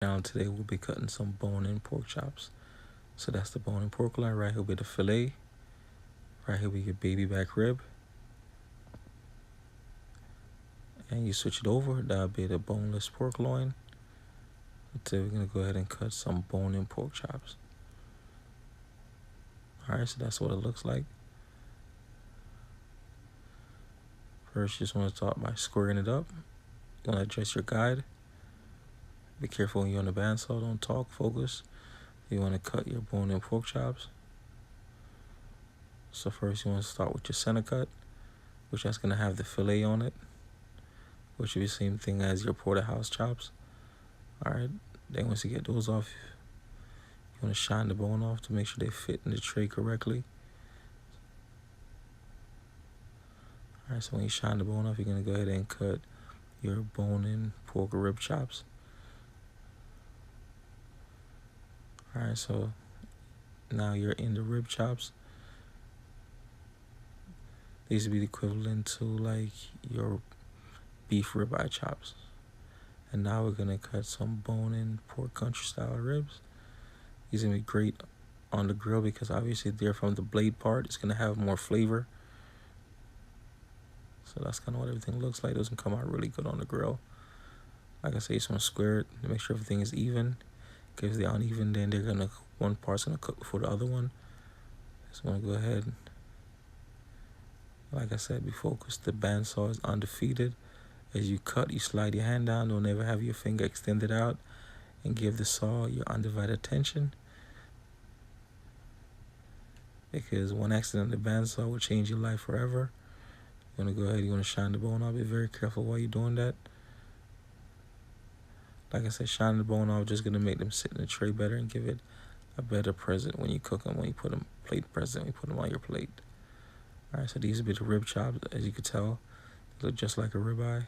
Now today we'll be cutting some bone-in pork chops. So that's the bone-in pork loin. Right here will be the fillet. Right here will be your baby back rib. And you switch it over, that'll be the boneless pork loin. Today we're gonna go ahead and cut some bone-in pork chops. Alright, so that's what it looks like. First, you just want to start by squaring it up. You want to adjust your guide. Be careful when you're on the bandsaw, don't talk, focus. You want to cut your bone-in pork chops. So first you want to start with your center cut, which is going to have the fillet on it, which will be the same thing as your porterhouse chops. Alright, then once you get those off, you want to shine the bone off to make sure they fit in the tray correctly. Alright, so when you shine the bone off, you're going to go ahead and cut your bone-in pork rib chops. Alright, so now you're in the rib chops. These would be the equivalent to like your beef ribeye chops. And now we're going to cut some bone-in pork country style ribs. These are going to be great on the grill because obviously they're from the blade part. It's going to have more flavor. So that's kind of what everything looks like. It doesn't come out really good on the grill. Like I say, you just want to square it to make sure everything is even. Because if they're uneven, then one part's going to cook before the other one. Just want to go ahead. Like I said, be focused. The bandsaw is undefeated. As you cut, you slide your hand down. Don't ever have your finger extended out. And give the saw your undivided attention. Because one accident on the bandsaw will change your life forever. You want to go ahead, you want to shine the bone off. Be very careful while you're doing that. Like I said, shining the bone off just going to make them sit in the tray better and give it a better present when you cook them, when you put them plate present, when you put them on your plate. Alright, so these will be the rib chops. As you can tell, they look just like a ribeye.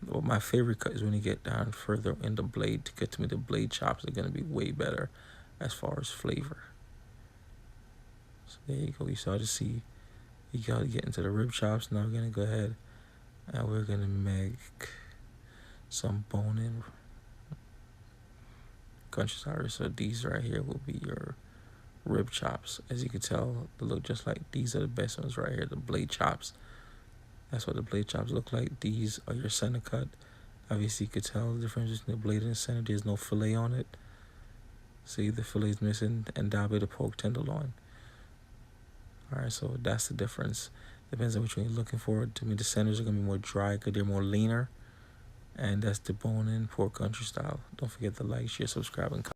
Well, my favorite cut is when you get down further in the blade. To get to me, the blade chops are going to be way better as far as flavor. So there you go. You started to see, you got to get into the rib chops. Now we're going to go ahead and we're going to make some bone-in country style. So these right here will be your rib chops. As you can tell, they look just like, these are the best ones right here, the blade chops. That's what the blade chops look like. These are your center cut. Obviously, you could tell the difference between the blade and the center. There's no fillet on it. See, the fillet is missing, and that'll be the pork tenderloin. Alright, so that's the difference. Depends on which one you're looking for. To me, the centers are going to be more dry because they're more leaner. And that's the bone-in pork country style. Don't forget to like, share, subscribe, and comment.